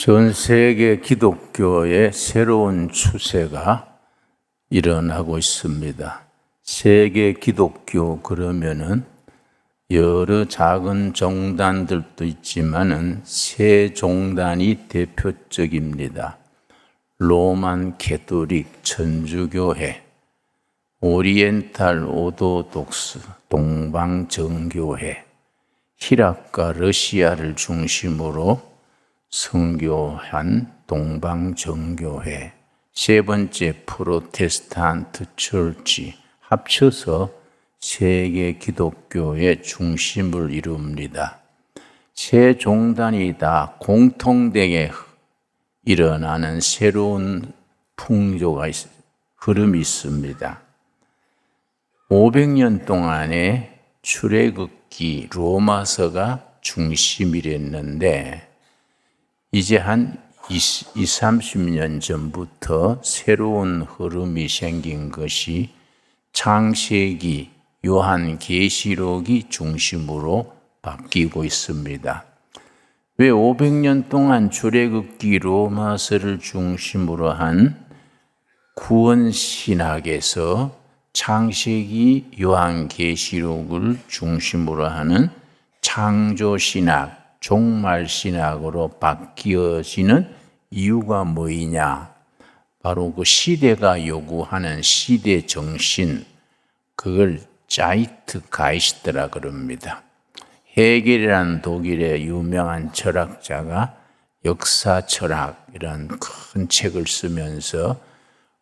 전 세계 기독교의 새로운 추세가 일어나고 있습니다. 세계 기독교 그러면은 여러 작은 종단들도 있지만은 세 종단이 대표적입니다. 로만 캐토릭 천주교회, 오리엔탈 오도독스 동방정교회, 히랍과 러시아를 중심으로 선교한 동방정교회, 세 번째 프로테스탄트 철치, 합쳐서 세계 기독교의 중심을 이룹니다. 세 종단이 다 공통되게 일어나는 새로운 풍조가 흐름이 있습니다. 500년 동안의 출애굽기 로마서가 중심이랬는데 이제 한 30년 전부터 새로운 흐름이 생긴 것이 창세기, 요한계시록이 중심으로 바뀌고 있습니다. 왜 500년 동안 출애굽기 로마서를 중심으로 한 구원신학에서 창세기, 요한계시록을 중심으로 하는 창조신학, 종말신학으로 바뀌어지는 이유가 뭐이냐? 바로 그 시대가 요구하는 시대 정신, 그걸 자이트가이스트라 그럽니다. 헤겔이라는 독일의 유명한 철학자가 역사철학이라는 큰 책을 쓰면서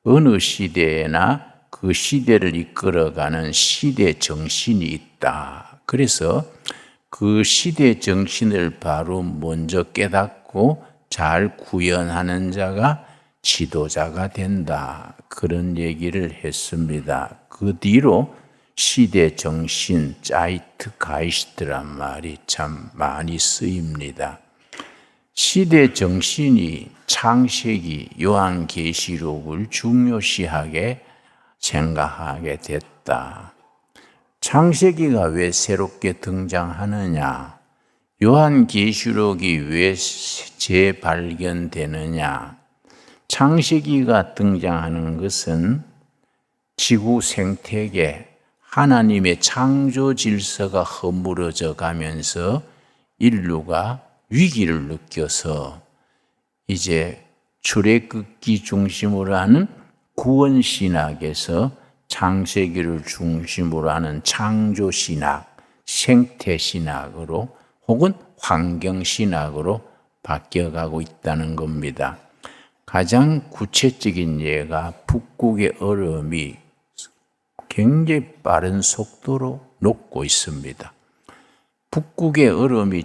어느 시대에나 그 시대를 이끌어가는 시대 정신이 있다. 그래서 그 시대 정신을 바로 먼저 깨닫고 잘 구현하는 자가 지도자가 된다. 그런 얘기를 했습니다. 그 뒤로 시대 정신, 자이트가이스트란 말이 참 많이 쓰입니다. 시대 정신이 창세기, 요한계시록을 중요시하게 생각하게 됐다. 창세기가 왜 새롭게 등장하느냐? 요한계시록이 왜 재발견되느냐? 창세기가 등장하는 것은 지구 생태계, 하나님의 창조 질서가 허물어져 가면서 인류가 위기를 느껴서 이제 출애굽기 중심으로 하는 구원신학에서 창세기를 중심으로 하는 창조신학, 생태신학으로 혹은 환경신학으로 바뀌어가고 있다는 겁니다. 가장 구체적인 예가 북극의 얼음이 굉장히 빠른 속도로 녹고 있습니다. 북극의 얼음이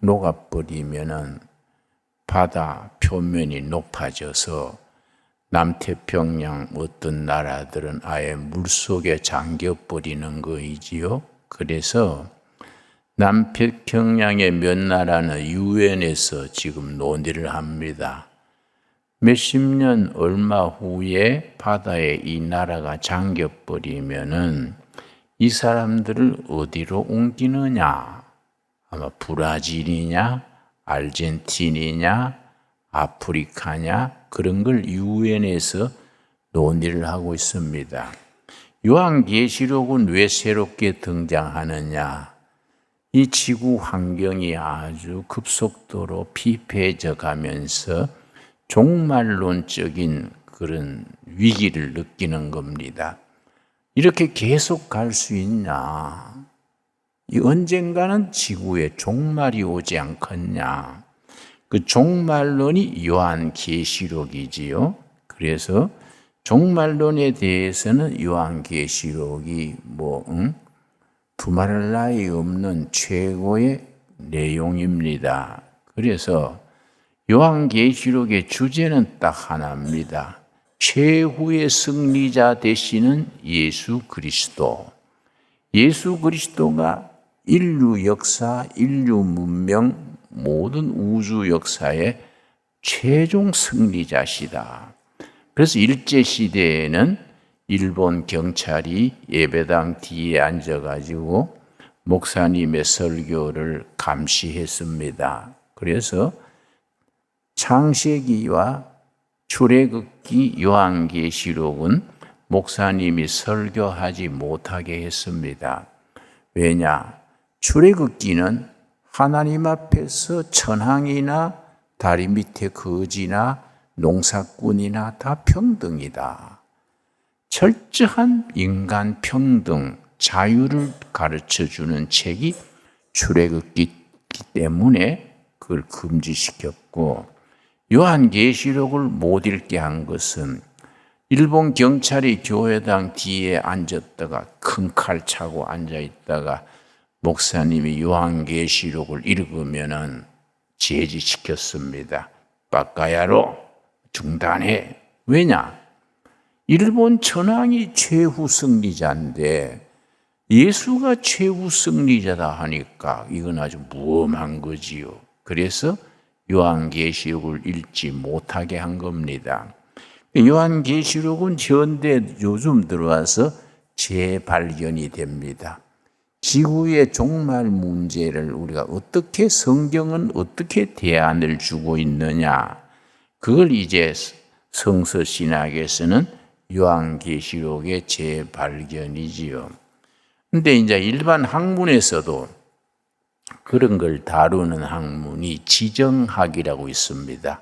녹아버리면은 바다 표면이 높아져서 남태평양 어떤 나라들은 아예 물속에 잠겨버리는 거이지요. 그래서 남태평양의 몇 나라는 유엔에서 지금 논의를 합니다. 몇십 년 얼마 후에 바다에 이 나라가 잠겨버리면은 이 사람들을 어디로 옮기느냐? 아마 브라질이냐, 아르헨티나냐, 아프리카냐, 그런 걸 유엔에서 논의를 하고 있습니다. 요한계시록은 왜 새롭게 등장하느냐? 이 지구 환경이 아주 급속도로 피폐해져 가면서 종말론적인 그런 위기를 느끼는 겁니다. 이렇게 계속 갈 수 있냐? 언젠가는 지구에 종말이 오지 않겠냐? 그 종말론이 요한계시록이지요. 그래서 종말론에 대해서는 요한계시록이 두말할 나위 없는 최고의 내용입니다. 그래서 요한계시록의 주제는 딱 하나입니다. 최후의 승리자 되시는 예수 그리스도. 예수 그리스도가 인류 역사, 인류 문명, 모든 우주 역사의 최종 승리자시다. 그래서 일제시대에는 일본 경찰이 예배당 뒤에 앉아가지고 목사님의 설교를 감시했습니다. 그래서 창세기와 출애굽기, 요한계시록은 목사님이 설교하지 못하게 했습니다. 왜냐? 출애굽기는 하나님 앞에서 천황이나 다리 밑에 거지나 농사꾼이나 다 평등이다. 철저한 인간 평등, 자유를 가르쳐주는 책이 출애굽기 때문에 그걸 금지시켰고, 요한계시록을 못 읽게 한 것은 일본 경찰이 교회당 뒤에 앉았다가 큰 칼 차고 앉아있다가 목사님이 요한계시록을 읽으면은 제지시켰습니다. 바까야로 중단해. 왜냐? 일본 천황이 최후 승리자인데 예수가 최후 승리자다 하니까 이건 아주 무엄한 거지요. 그래서 요한계시록을 읽지 못하게 한 겁니다. 요한계시록은 현대 요즘 들어와서 재발견이 됩니다. 지구의 종말 문제를 우리가 어떻게, 성경은 어떻게 대안을 주고 있느냐, 그걸 이제 성서신학에서는 요한계시록의 재발견이지요. 근데 이제 일반 학문에서도 그런 걸 다루는 학문이 지정학이라고 있습니다.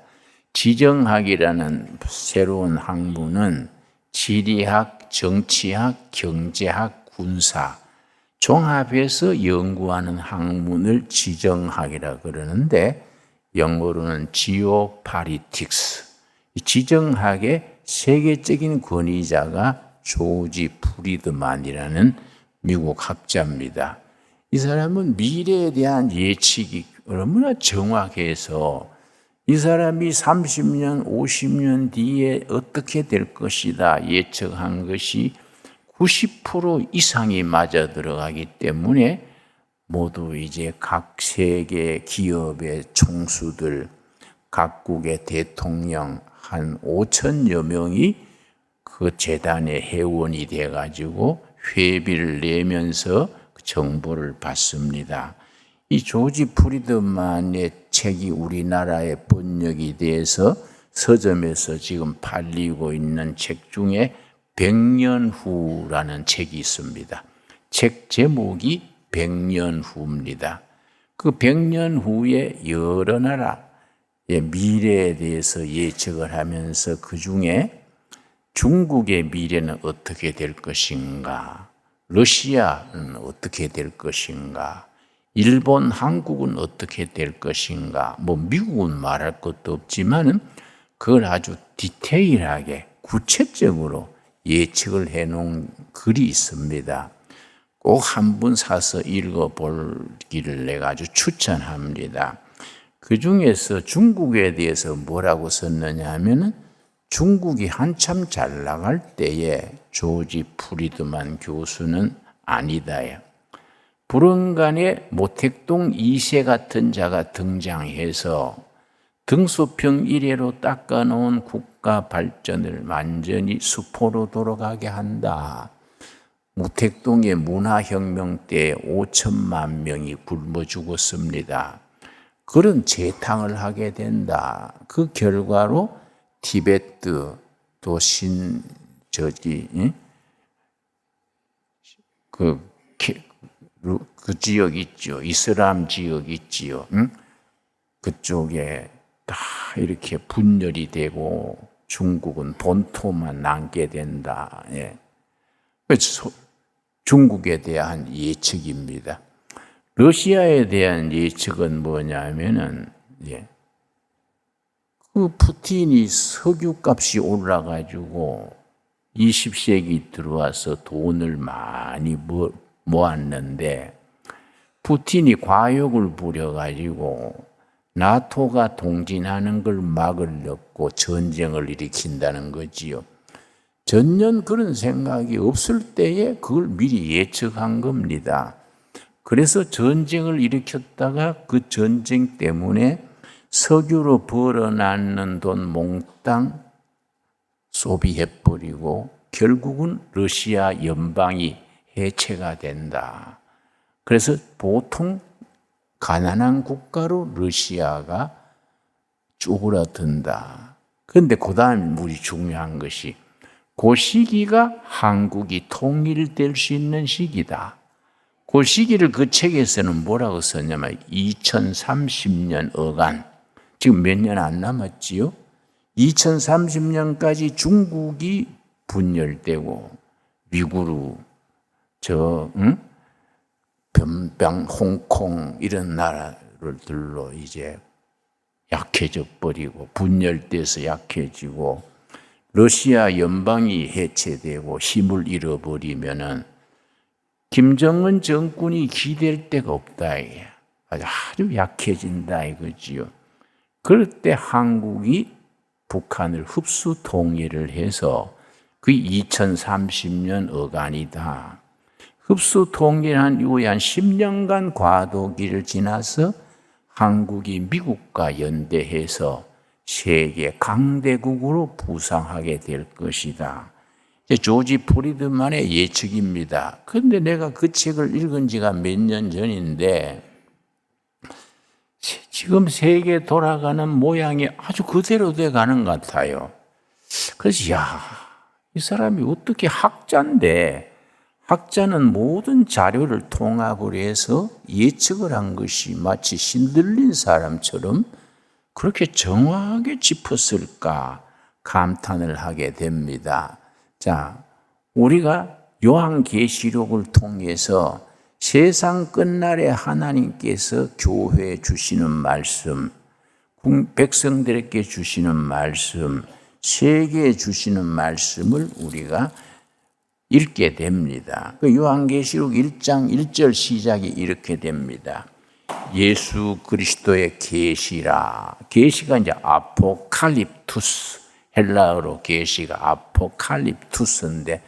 지정학이라는 새로운 학문은 지리학, 정치학, 경제학, 군사 종합해서 연구하는 학문을 지정학이라 그러는데 영어로는 지오파리틱스. 지정학의 세계적인 권위자가 조지 프리드만이라는 미국 학자입니다. 이 사람은 미래에 대한 예측이 얼마나 정확해서 이 사람이 30년, 50년 뒤에 어떻게 될 것이다 예측한 것이 90% 이상이 맞아 들어가기 때문에 모두 이제 각 세계 기업의 총수들, 각국의 대통령 한 5천여 명이 그 재단의 회원이 돼가지고 회비를 내면서 정보를 받습니다. 이 조지 프리드만의 책이 우리나라에 번역이 돼서 서점에서 지금 팔리고 있는 책 중에 100년 후라는 책이 있습니다. 책 제목이 100년 후입니다. 그 100년 후에 여러 나라의 미래에 대해서 예측을 하면서 그 중에 중국의 미래는 어떻게 될 것인가, 러시아는 어떻게 될 것인가, 일본, 한국은 어떻게 될 것인가, 미국은 말할 것도 없지만은 그걸 아주 디테일하게 구체적으로 예측을 해놓은 글이 있습니다. 꼭 한 번 사서 읽어보기를 내가 아주 추천합니다. 그 중에서 중국에 대해서 뭐라고 썼느냐 하면은 중국이 한참 잘 나갈 때에 조지 프리드만 교수는 아니다요. 불언간에 모택동 2세 같은 자가 등장해서 등소평 이래로 닦아놓은 국가 발전을 완전히 수포로 돌아가게 한다. 모택동의 문화혁명 때 5천만 명이 굶어 죽었습니다. 그런 재탕을 하게 된다. 그 결과로 티베트 또 그 지역 있죠. 이슬람 지역 있지요. 그쪽에 다 이렇게 분열이 되고 중국은 본토만 남게 된다. 예. 그래서 중국에 대한 예측입니다. 러시아에 대한 예측은 뭐냐면은, 그 푸틴이 석유값이 올라가지고 20세기 들어와서 돈을 많이 모았는데 푸틴이 과욕을 부려가지고 나토가 동진하는 걸 막으려고 전쟁을 일으킨다는 거지요. 전혀 그런 생각이 없을 때에 그걸 미리 예측한 겁니다. 그래서 전쟁을 일으켰다가 그 전쟁 때문에 석유로 벌어놨는 돈 몽땅 소비해버리고 결국은 러시아 연방이 해체가 된다. 그래서 보통 가난한 국가로 러시아가 쪼그라든다. 그런데 그 다음에 우리 중요한 것이 그 시기가 한국이 통일될 수 있는 시기다. 그 시기를 그 책에서는 뭐라고 썼냐면 2030년 어간, 지금 몇 년 안 남았지요? 2030년까지 중국이 분열되고 미국으로 변방, 홍콩 이런 나라들로 이제 약해져 버리고 분열돼서 약해지고 러시아 연방이 해체되고 힘을 잃어버리면은 김정은 정권이 기댈 데가 없다. 이게 아주 약해진다 이거지요. 그럴 때 한국이 북한을 흡수 통일을 해서 그 2030년 어간이다. 흡수 통일한 이후에 한 10년간 과도기를 지나서 한국이 미국과 연대해서 세계 강대국으로 부상하게 될 것이다. 조지 프리드만의 예측입니다. 그런데 내가 그 책을 읽은 지가 몇 년 전인데 지금 세계 돌아가는 모양이 아주 그대로 돼 가는 것 같아요. 그래서 이 사람이 어떻게 학자인데 학자는 모든 자료를 통합을 해서 예측을 한 것이 마치 신들린 사람처럼 그렇게 정확하게 짚었을까 감탄을 하게 됩니다. 자, 우리가 요한계시록을 통해서 세상 끝날에 하나님께서 교회에 주시는 말씀, 백성들에게 주시는 말씀, 세계에 주시는 말씀을 우리가 읽게 됩니다. 그 요한계시록 1장 1절 시작이 이렇게 됩니다. 예수 그리스도의 계시라. 계시가 이제 아포칼립투스, 헬라어로 계시가 아포칼립투스인데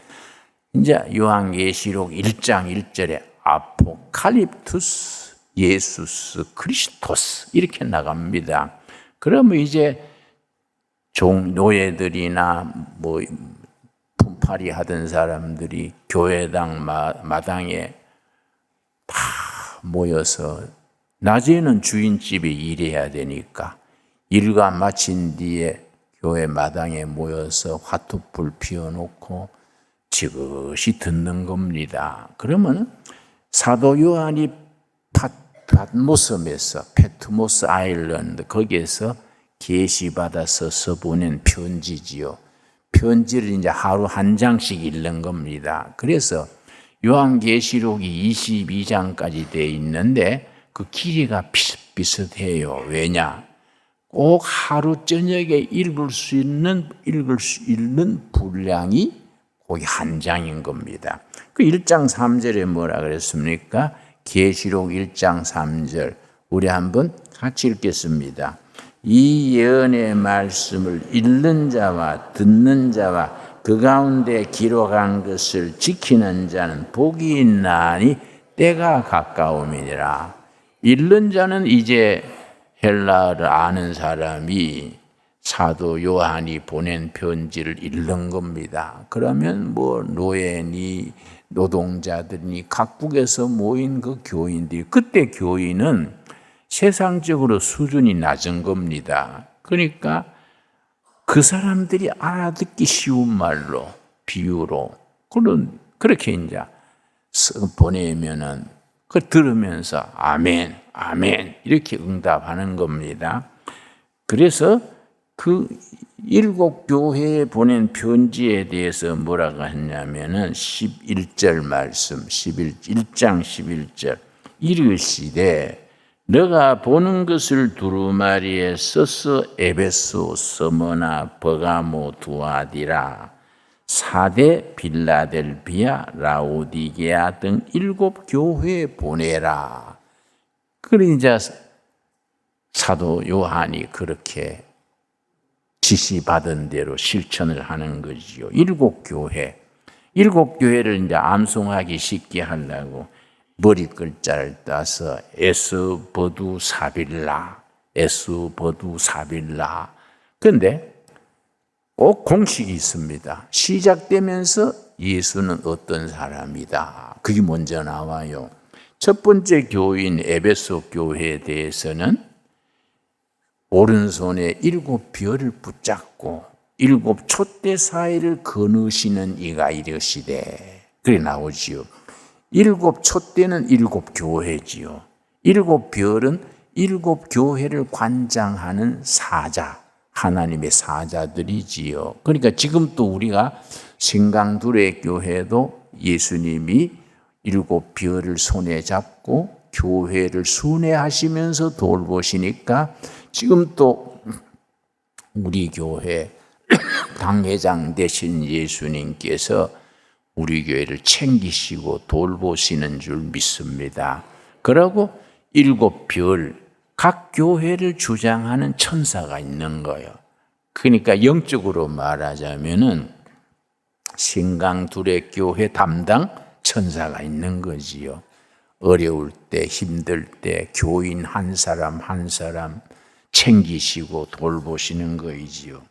이제 요한계시록 1장 1절에 아포칼립투스 예수스 그리스토스 이렇게 나갑니다. 그러면 이제 노예들이나 품팔이 하던 사람들이 교회당 마당에 다 모여서 낮에는 주인집에 일해야 되니까 일과 마친 뒤에 교회 마당에 모여서 화투불 피워놓고 지그시 듣는 겁니다. 그러면 사도 요한이 patmos에서 페트모스 아일랜드 거기에서 계시받아서 써보낸 편지지요. 편지를 이제 하루 한 장씩 읽는 겁니다. 그래서 요한계시록이 22장까지 되어 있는데 그 길이가 비슷비슷해요. 왜냐? 꼭 하루 저녁에 읽을 수 있는 분량이 거기 한 장인 겁니다. 그 1장 3절에 뭐라 그랬습니까? 계시록 1장 3절. 우리 한번 같이 읽겠습니다. 이 예언의 말씀을 읽는 자와 듣는 자와 그 가운데 기록한 것을 지키는 자는 복이 있나니 때가 가까움이니라. 읽는 자는 이제 헬라어를 아는 사람이 사도 요한이 보낸 편지를 읽는 겁니다. 그러면 노예니 노동자들이 각국에서 모인 그 교인들이 그때 교인은 세상적으로 수준이 낮은 겁니다. 그러니까 그 사람들이 알아듣기 쉬운 말로 비유로 그렇게 이제 보내면은 그 들으면서 아멘, 아멘 이렇게 응답하는 겁니다. 그래서 그 7교회에 보낸 편지에 대해서 뭐라고 했냐면은 11절 말씀, 1장 11절 이르시되 너가 보는 것을 두루마리에 써서 에베소, 서머나, 버가모, 두아디라, 사대, 빌라델비아, 라오디게아 등 7교회에 보내라. 그러니까 사도 요한이 그렇게 지시받은 대로 실천을 하는 거지요. 7교회. 7교회를 이제 암송하기 쉽게 하려고 머리 글자를 따서 에스버두 사빌라, 에스버두 사빌라. 그런데 꼭 공식이 있습니다. 시작되면서 예수는 어떤 사람이다. 그게 먼저 나와요. 첫 번째 교인 에베소 교회에 대해서는 오른손에 7별을 붙잡고 7 촛대 사이를 거느시는 이가 이르시되, 그래 나오지요. 7 촛대는 7 교회지요. 7 별은 7 교회를 관장하는 사자, 하나님의 사자들이지요. 그러니까 지금 또 우리가 신강두레 교회도 예수님이 7 별을 손에 잡고 교회를 순회하시면서 돌보시니까 지금 또 우리 교회 당회장 되신 예수님께서 우리 교회를 챙기시고 돌보시는 줄 믿습니다. 그리고 7 별, 각 교회를 주장하는 천사가 있는 거예요. 그러니까 영적으로 말하자면은 신강두레 교회 담당 천사가 있는 거지요. 어려울 때, 힘들 때 교인 한 사람 한 사람 챙기시고 돌보시는 거이지요.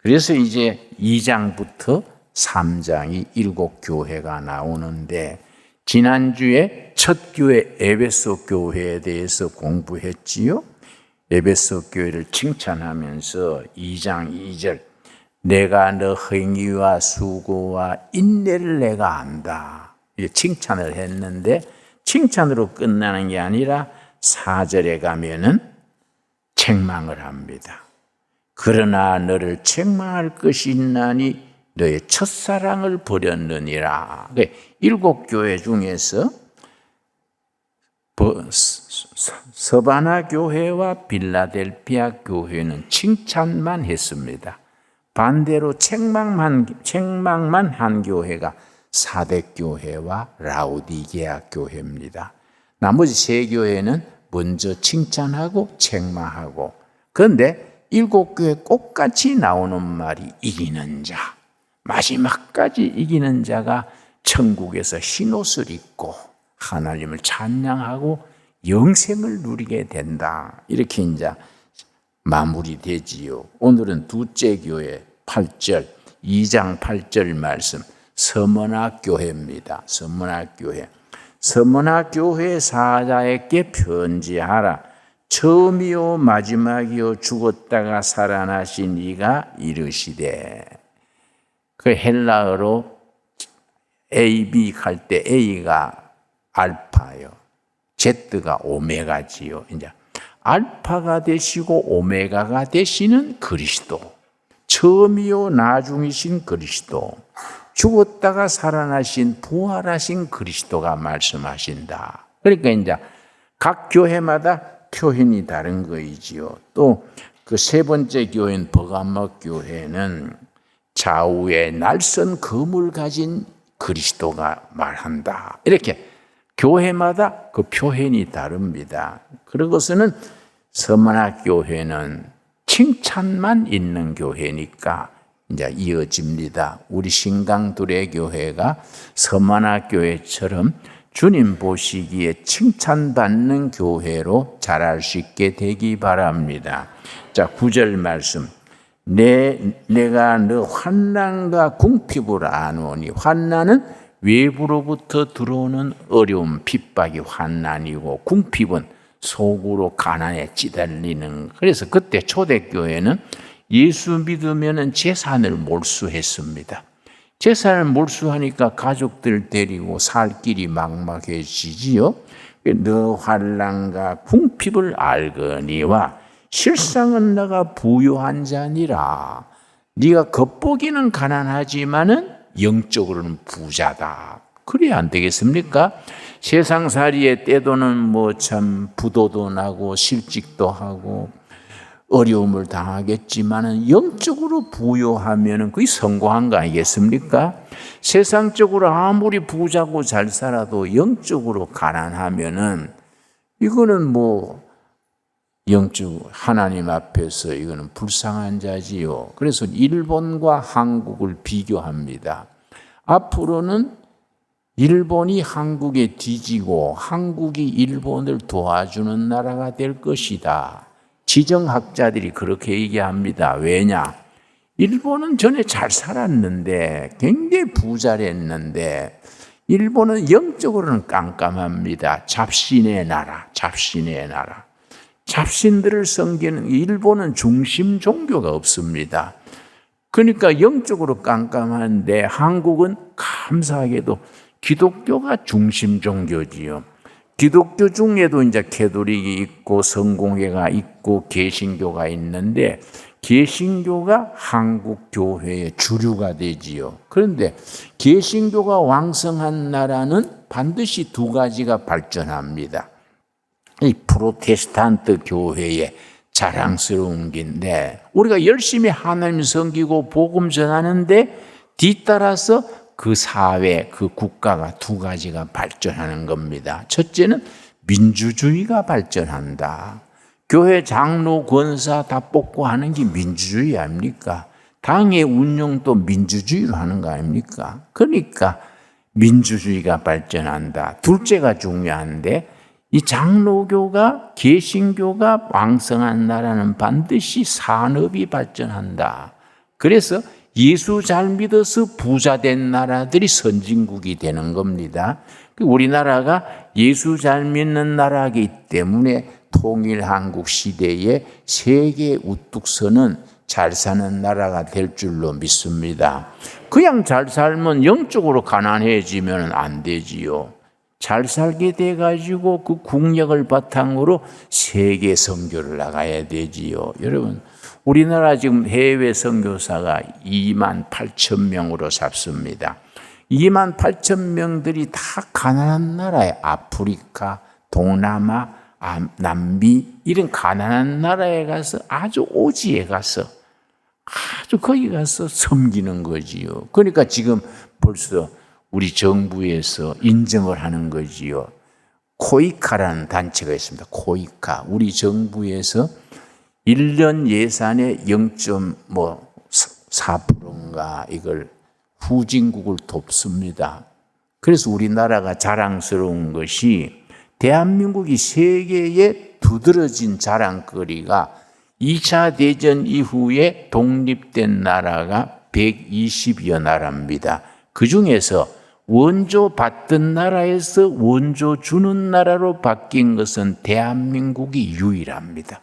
그래서 이제 2장부터 3장이 7 교회가 나오는데, 지난주에 첫 교회 에베소 교회에 대해서 공부했지요. 에베소 교회를 칭찬하면서 2장 2절, 내가 너 행위와 수고와 인내를 내가 안다, 이렇게 칭찬을 했는데, 칭찬으로 끝나는 게 아니라 4절에 가면은 책망을 합니다. 그러나 너를 책망할 것이 있나니 너의 첫사랑을 버렸느니라. 7 교회 중에서 서바나 교회와 빌라델피아 교회는 칭찬만 했습니다. 반대로 책망만 한 교회가 사대교회와 라우디게아 교회입니다. 나머지 3 교회는 먼저 칭찬하고 책망하고, 그런데 7 교회 똑같이 나오는 말이 이기는 자, 마지막까지 이기는 자가 천국에서 흰옷을 입고 하나님을 찬양하고 영생을 누리게 된다, 이렇게 이제 마무리되지요. 오늘은 둘째 교회 8절, 2장 8절 말씀, 서머나 교회입니다. 서머나 교회. 서머나 교회 사자에게 편지하라. 처음이요 마지막이요 죽었다가 살아나신 이가 이르시되. 그 헬라어로 A, B 할 때 A가 알파요, Z가 오메가지요. 이제 알파가 되시고 오메가가 되시는 그리스도, 처음이요 나중이신 그리스도, 죽었다가 살아나신 부활하신 그리스도가 말씀하신다. 그러니까 이제 각 교회마다 표현이 다른 거이지요. 또 그 3번째 교회인 버가모 교회는 좌우에 날선 검을 가진 그리스도가 말한다. 이렇게 교회마다 그 표현이 다릅니다. 그러고서는 서머나 교회는 칭찬만 있는 교회니까 이제 이어집니다. 우리 신강두레 교회가 서머나 교회처럼 주님 보시기에 칭찬받는 교회로 자랄 수 있게 되기 바랍니다. 자, 9절 말씀. 내가 너 환난과 궁핍을 아노니, 환난은 외부로부터 들어오는 어려움, 핍박이 환난이고, 궁핍은 속으로 가난에 찌달리는. 그래서 그때 초대교회는 예수 믿으면 재산을 몰수했습니다. 재산을 몰수하니까 가족들 데리고 살 길이 막막해지지요. 너 환난과 궁핍을 알거니와 실상은 너가 부유한 자니라. 네가 겉보기는 가난하지만은 영적으로는 부자다. 그래야 안 되겠습니까? 세상살이에 때도는 뭐 참 부도도 나고 실직도 하고 어려움을 당하겠지만은 영적으로 부유하면은 그게 성공한 거 아니겠습니까? 세상적으로 아무리 부자고 잘 살아도 영적으로 가난하면은 이거는 뭐 영적 하나님 앞에서 이거는 불쌍한 자지요. 그래서 일본과 한국을 비교합니다. 앞으로는 일본이 한국에 뒤지고 한국이 일본을 도와주는 나라가 될 것이다. 지정학자들이 그렇게 얘기합니다. 왜냐? 일본은 전에 잘 살았는데 굉장히 부자랬는데 일본은 영적으로는 깜깜합니다. 잡신의 나라, 잡신의 나라. 잡신들을 섬기는, 일본은 중심 종교가 없습니다. 그러니까 영적으로 깜깜한데 한국은 감사하게도 기독교가 중심 종교지요. 기독교 중에도 이제 캐톨릭이 있고 성공회가 있고 개신교가 있는데 개신교가 한국 교회의 주류가 되지요. 그런데 개신교가 왕성한 나라는 반드시 두 가지가 발전합니다. 이 프로테스탄트 교회의 자랑스러운 건데 우리가 열심히 하나님 섬기고 복음 전하는데 뒤따라서 그 사회, 그 국가가 두 가지가 발전하는 겁니다. 첫째는 민주주의가 발전한다. 교회 장로, 권사 다 뽑고 하는 게 민주주의 아닙니까? 당의 운영도 민주주의로 하는 거 아닙니까? 그러니까 민주주의가 발전한다. 둘째가 중요한데 이 장로교가, 개신교가 왕성한 나라는 반드시 산업이 발전한다. 그래서 예수 잘 믿어서 부자 된 나라들이 선진국이 되는 겁니다. 우리나라가 예수 잘 믿는 나라이기 때문에 통일한국 시대에 세계 우뚝 서는 잘 사는 나라가 될 줄로 믿습니다. 그냥 잘 살면 영적으로 가난해지면 안 되지요. 잘 살게 돼가지고 그 국력을 바탕으로 세계 선교를 나가야 되지요. 여러분, 우리나라 지금 해외 선교사가 28,000명으로 잡습니다. 28,000명들이 다 가난한 나라에 아프리카, 동남아, 남미 이런 가난한 나라에 가서 아주 오지에 가서 아주 거기 가서 섬기는 거지요. 그러니까 지금 벌써 우리 정부에서 인정을 하는 거지요. 코이카라는 단체가 있습니다. 코이카. 우리 정부에서 1년 예산의 0.4%인가 이걸 후진국을 돕습니다. 그래서 우리나라가 자랑스러운 것이 대한민국이 세계에 두드러진 자랑거리가 2차 대전 이후에 독립된 나라가 120여 나라입니다. 그 중에서 원조 받던 나라에서 원조 주는 나라로 바뀐 것은 대한민국이 유일합니다.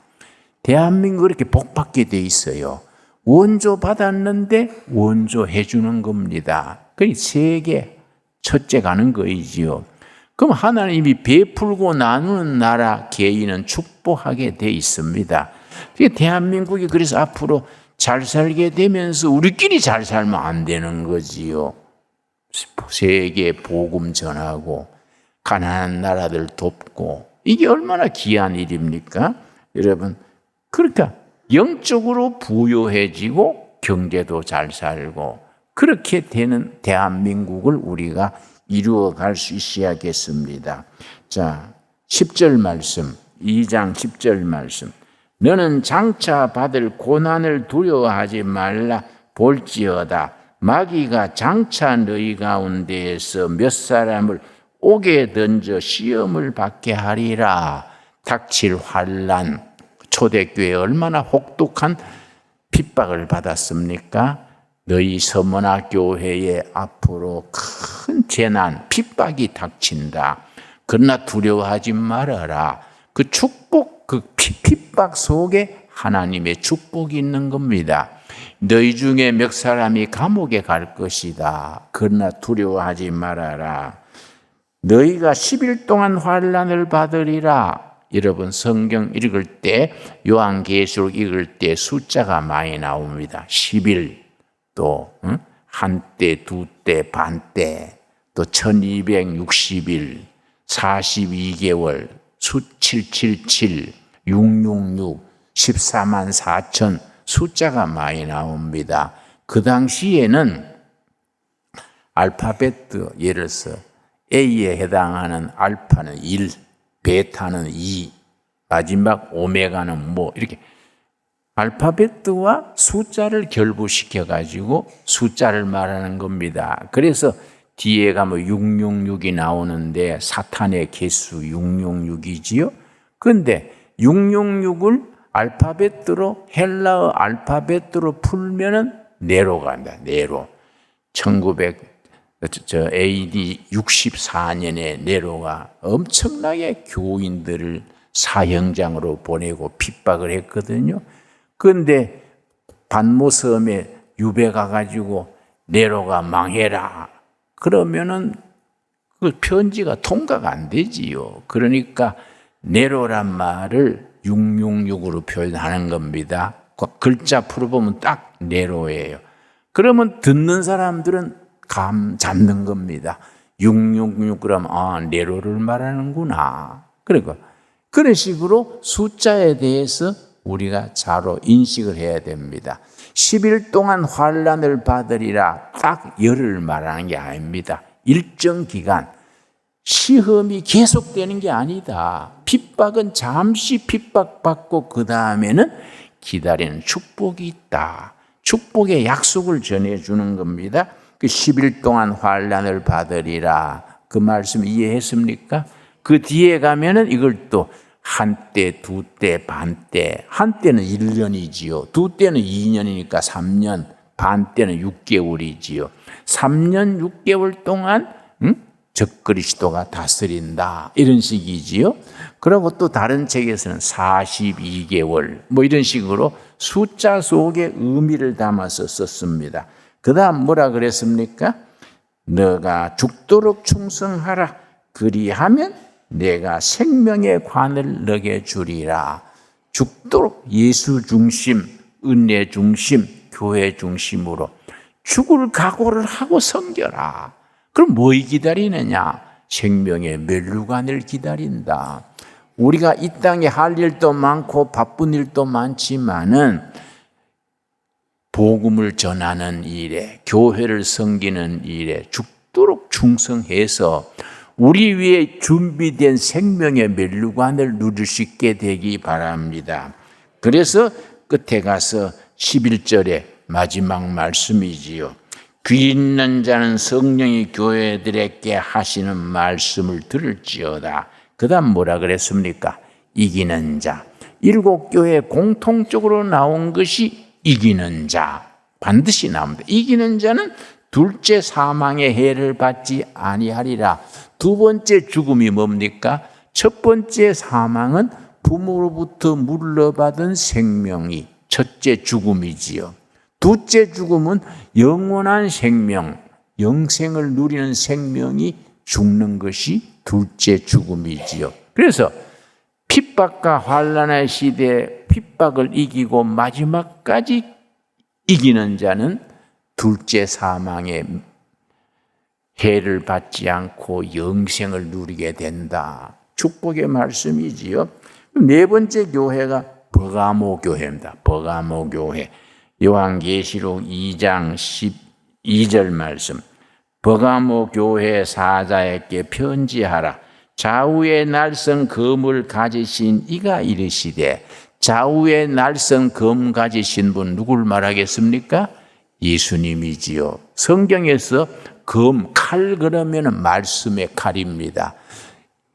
대한민국이 이렇게 복받게 돼 있어요. 원조 받았는데 원조 해주는 겁니다. 그게 세계 첫째 가는 거이지요. 그럼 하나님이 베풀고 나누는 나라 개인은 축복하게 돼 있습니다. 대한민국이 그래서 앞으로 잘 살게 되면서 우리끼리 잘 살면 안 되는 거지요. 세계 복음 전하고 가난한 나라들 돕고 이게 얼마나 귀한 일입니까? 여러분, 그러니까 영적으로 부유해지고 경제도 잘 살고 그렇게 되는 대한민국을 우리가 이루어갈 수 있어야겠습니다. 자, 10절 말씀, 2장 10절 말씀. 너는 장차 받을 고난을 두려워하지 말라. 볼지어다 마귀가 장차 너희 가운데에서 몇 사람을 옥에 던져 시험을 받게 하리라. 닥칠 환난. 초대교회 얼마나 혹독한 핍박을 받았습니까? 너희 서머나 교회에 앞으로 큰 재난, 핍박이 닥친다. 그러나 두려워하지 말아라. 그 축복, 그 핍박 속에 하나님의 축복이 있는 겁니다. 너희 중에 몇 사람이 감옥에 갈 것이다. 그러나 두려워하지 말아라. 너희가 10일 동안 환난을 받으리라. 여러분 성경 읽을 때 요한계시록 읽을 때 숫자가 많이 나옵니다. 10일 또 한때, 두때, 반때 또 1260일, 42개월, 수 777, 666, 14만 4천 숫자가 많이 나옵니다. 그 당시에는 알파벳 예를 들어서 A에 해당하는 알파는 1, 베타는 2, 마지막 오메가는 뭐 이렇게 알파벳과 숫자를 결부시켜 가지고 숫자를 말하는 겁니다. 그래서 뒤에 가면 666이 나오는데 사탄의 개수 666이지요. 그런데 666을 알파벳으로 헬라어 알파벳으로 풀면은 네로가 간다. 네로. 1900 AD 64년에 네로가 엄청나게 교인들을 사형장으로 보내고 핍박을 했거든요. 그런데 반모섬에 유배 가가지고 네로가 망해라 그러면은 그 편지가 통과가 안 되지요. 그러니까 네로란 말을 666으로 표현하는 겁니다. 글자 풀어보면 딱 네로예요. 그러면 듣는 사람들은 감 잡는 겁니다. 666 그러면 네로를 말하는구나. 그러니까 그런 식으로 숫자에 대해서 우리가 자로 인식을 해야 됩니다. 10일 동안 환난을 받으리라 딱 열을 말하는 게 아닙니다. 일정 기간 시험이 계속되는 게 아니다. 핍박은 잠시 핍박받고 그 다음에는 기다리는 축복이 있다. 축복의 약속을 전해주는 겁니다. 그 10일 동안 환난을 받으리라 그 말씀 이해했습니까? 그 뒤에 가면은 이걸 또 한때, 두때, 반때, 한때는 1년이지요. 두때는 2년이니까 3년, 반때는 6개월이지요. 3년 6개월 동안 적그리스도가 다스린다 이런 식이지요. 그리고 또 다른 책에서는 42개월 뭐 이런 식으로 숫자 속에 의미를 담아서 썼습니다. 그 다음 뭐라 그랬습니까? 너가 죽도록 충성하라. 그리하면 내가 생명의 관을 너게 주리라. 죽도록 예수 중심, 은혜 중심, 교회 중심으로 죽을 각오를 하고 섬겨라. 그럼 뭐 기다리느냐? 생명의 면류관을 기다린다. 우리가 이 땅에 할 일도 많고 바쁜 일도 많지만은 복음을 전하는 일에, 교회를 섬기는 일에 죽도록 충성해서 우리 위에 준비된 생명의 면류관을 누릴 수 있게 되기 바랍니다. 그래서 끝에 가서 11절에 마지막 말씀이지요. 귀 있는 자는 성령이 교회들에게 하시는 말씀을 들을지어다. 그 다음 뭐라 그랬습니까? 이기는 자. 7교회 공통적으로 나온 것이 이기는 자. 반드시 나옵니다. 이기는 자는 둘째 사망의 해를 받지 아니하리라. 두 번째 죽음이 뭡니까? 첫 번째 사망은 부모로부터 물러받은 생명이 첫째 죽음이지요. 둘째 죽음은 영원한 생명, 영생을 누리는 생명이 죽는 것이 둘째 죽음이지요. 그래서 핍박과 환난의 시대에 핍박을 이기고 마지막까지 이기는 자는 둘째 사망의 해를 받지 않고 영생을 누리게 된다. 축복의 말씀이지요. 네 번째 교회가 버가모 교회입니다. 버가모 교회. 요한계시록 2장 12절 말씀. 버가모 교회 사자에게 편지하라. 좌우에 날선 검을 가지신 이가 이르시되, 좌우에 날선 검 가지신 분 누굴 말하겠습니까? 예수님이지요. 성경에서 검, 칼 그러면 말씀의 칼입니다.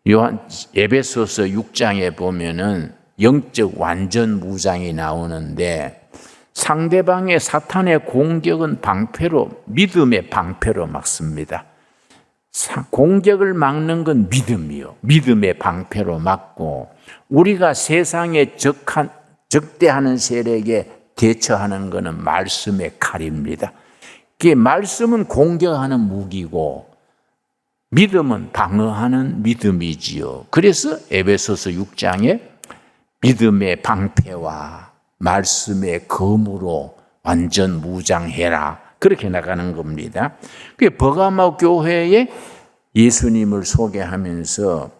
에베소서 6장에 보면은 영적 완전 무장이 나오는데 상대방의 사탄의 공격은 방패로, 믿음의 방패로 막습니다. 공격을 막는 건 믿음이요. 믿음의 방패로 막고 우리가 세상에 적대하는 세력에 대처하는 것은 말씀의 칼입니다. 그 말씀은 공격하는 무기고 믿음은 방어하는 믿음이지요. 그래서 에베소서 6장에 믿음의 방패와 말씀의 검으로 완전 무장해라. 그렇게 나가는 겁니다. 그 버가모 교회에 예수님을 소개하면서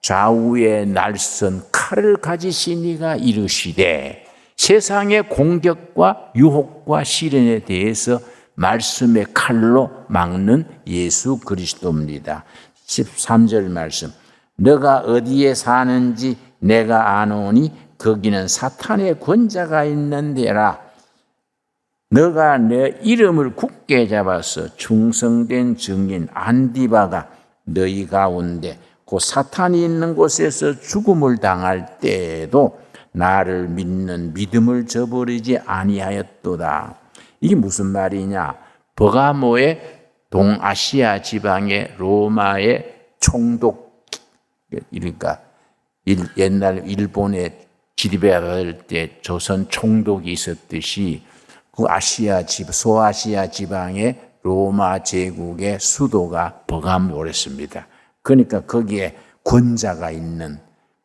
좌우에 날선 칼을 가지신 이가 이르시되, 세상의 공격과 유혹과 시련에 대해서 말씀의 칼로 막는 예수 그리스도입니다. 13절 말씀. 너가 어디에 사는지 내가 아노니 거기는 사탄의 권자가 있는 데라. 너가 내 이름을 굳게 잡아서 충성된 증인 안디바가 너희 가운데 그 사탄이 있는 곳에서 죽음을 당할 때에도 나를 믿는 믿음을 저버리지 아니하였도다. 이게 무슨 말이냐? 버가모의 동아시아 지방의 로마의 총독, 그러니까 옛날 일본에 지배받을 때 조선 총독이 있었듯이 그 소아시아 지방의 로마 제국의 수도가 버가모였습니다. 그러니까 거기에 권자가 있는,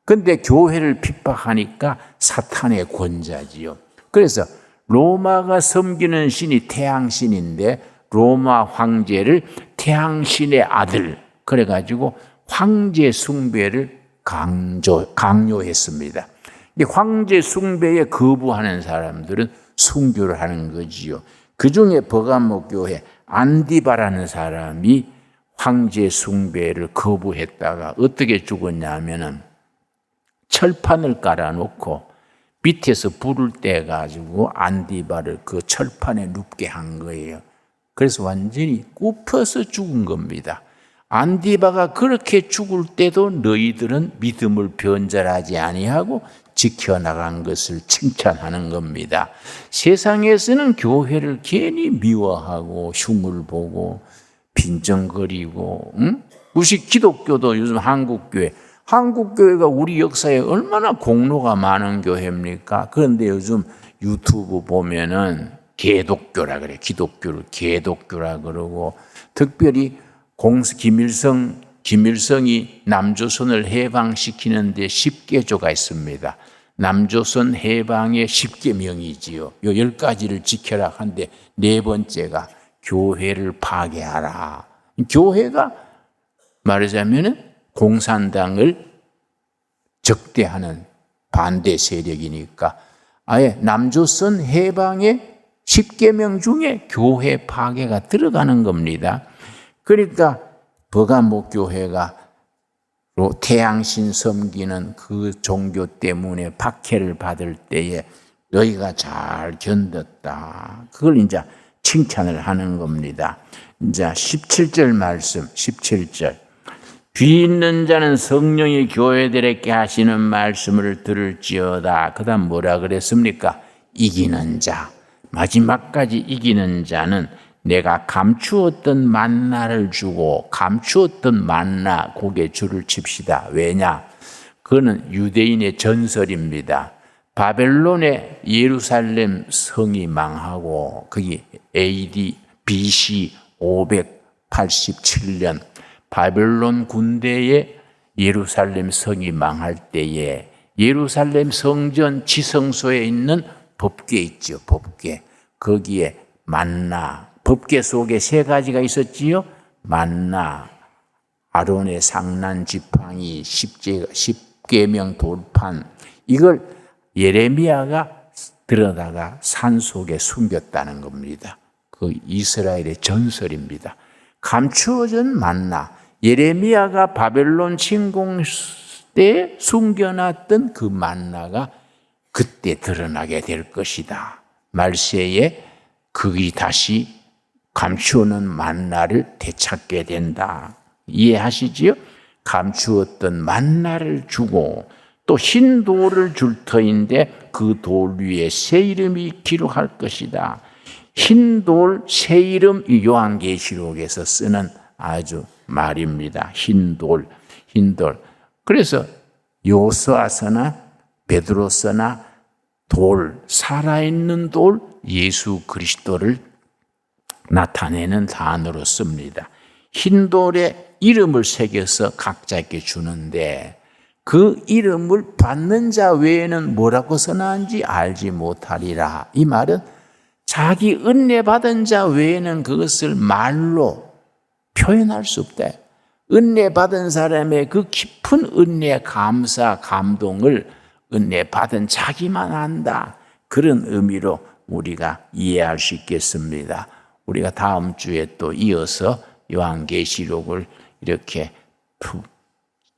근데 교회를 핍박하니까 사탄의 권자지요. 그래서 로마가 섬기는 신이 태양신인데 로마 황제를 태양신의 아들, 그래가지고 황제 숭배를 강요했습니다. 이 황제 숭배에 거부하는 사람들은 순교를 하는 거지요. 그 중에 버가모 교회 안디바라는 사람이 황제 숭배를 거부했다가 어떻게 죽었냐면은 철판을 깔아놓고 밑에서 불을 떼가지고 안디바를 그 철판에 눕게 한 거예요. 그래서 완전히 굽혀서 죽은 겁니다. 안디바가 그렇게 죽을 때도 너희들은 믿음을 변절하지 아니하고 지켜나간 것을 칭찬하는 겁니다. 세상에서는 교회를 괜히 미워하고 흉을 보고 빈정거리고, 무시 기독교도 요즘 한국교회가 우리 역사에 얼마나 공로가 많은 교회입니까? 그런데 요즘 유튜브 보면은 개독교라 그래. 기독교를 개독교라 그러고, 특별히 김일성이 남조선을 해방시키는데 10개조가 있습니다. 남조선 해방의 10계명이지요. 요 10가지를 지켜라 한데 네 번째가 교회를 파괴하라. 교회가 말하자면 공산당을 적대하는 반대 세력이니까 아예 남조선 해방의 10계명 중에 교회 파괴가 들어가는 겁니다. 그러니까 버가모 교회가 태양신 섬기는 그 종교 때문에 박해를 받을 때에 너희가 잘 견뎠다. 그걸 이제 칭찬을 하는 겁니다. 이제 17절 말씀, 17절. 귀 있는 자는 성령이 교회들에게 하시는 말씀을 들을지어다. 그 다음 뭐라 그랬습니까? 이기는 자. 마지막까지 이기는 자는 내가 감추었던 만나를 주고, 감추었던 만나, 고개 줄을 칩시다. 왜냐? 그거는 유대인의 전설입니다. 바벨론의 예루살렘 성이 망하고, 거기 AD, BC 587년, 바벨론 군대의 예루살렘 성이 망할 때에 예루살렘 성전 지성소에 있는 법궤 있죠. 법궤. 거기에 만나, 법궤 속에 3가지가 있었지요. 만나, 아론의 상난 지팡이, 10계명 돌판, 이걸 예레미야가 들여다가 산속에 숨겼다는 겁니다. 그 이스라엘의 전설입니다. 감추어진 만나, 예레미야가 바벨론 침공 때 숨겨놨던 그 만나가 그때 드러나게 될 것이다. 말세에 그이 다시 감추어놓은 만나를 되찾게 된다. 이해하시지요? 감추었던 만나를 주고 또 흰 돌을 줄 터인데 그 돌 위에 새 이름이 기록할 것이다. 흰 돌, 새 이름, 이 요한계시록에서 쓰는 아주 말입니다. 흰 돌, 흰 돌. 그래서 요수아서나 베드로서나 돌, 살아있는 돌, 예수 그리스도를 나타내는 단어로 씁니다. 흰 돌에 이름을 새겨서 각자에게 주는데 그 이름을 받는 자 외에는 뭐라고 써놨는지 알지 못하리라. 이 말은 자기 은혜 받은 자 외에는 그것을 말로 표현할 수 없다. 은혜 받은 사람의 그 깊은 은혜, 감사, 감동을 은혜 받은 자기만 안다. 그런 의미로 우리가 이해할 수 있겠습니다. 우리가 다음 주에 또 이어서 요한계시록을 이렇게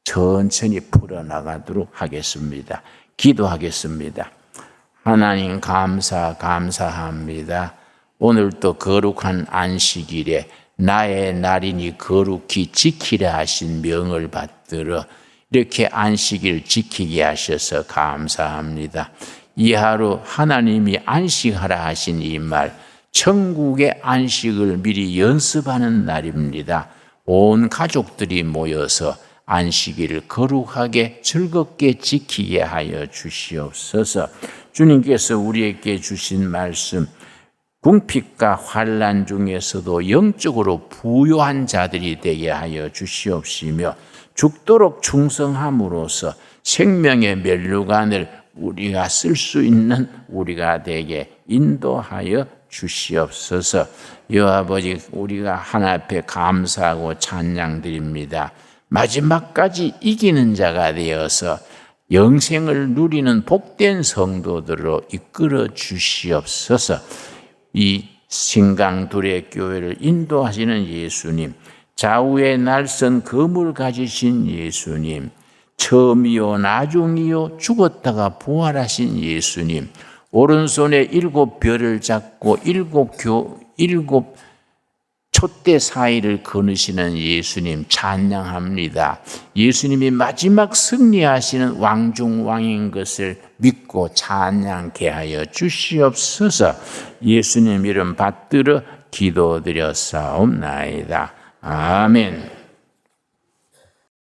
천천히 풀어나가도록 하겠습니다. 기도하겠습니다. 하나님 감사합니다. 오늘 또 거룩한 안식일에 나의 날이니 거룩히 지키라 하신 명을 받들어 이렇게 안식일 지키게 하셔서 감사합니다. 이 하루 하나님이 안식하라 하신 이 말, 천국의 안식을 미리 연습하는 날입니다. 온 가족들이 모여서 안식일을 거룩하게 즐겁게 지키게 하여 주시옵소서. 주님께서 우리에게 주신 말씀, 궁핍과 환난 중에서도 영적으로 부유한 자들이 되게 하여 주시옵시며 죽도록 충성함으로써 생명의 면류관을 우리가 쓸 수 있는 우리가 되게 인도하여 주시옵소서. 여호와 아버지, 우리가 하나님 앞에 감사하고 찬양드립니다. 마지막까지 이기는 자가 되어서 영생을 누리는 복된 성도들로 이끌어 주시옵소서. 이 신강둘의 교회를 인도하시는 예수님, 좌우에 날선 검을 가지신 예수님, 처음이요 나중이요 죽었다가 부활하신 예수님, 오른손에 7별을 잡고 7 촛대 사이를 거느시는 예수님 찬양합니다. 예수님이 마지막 승리하시는 왕중왕인 것을 믿고 찬양케 하여 주시옵소서. 예수님 이름 받들어 기도드렸사옵나이다. 아멘.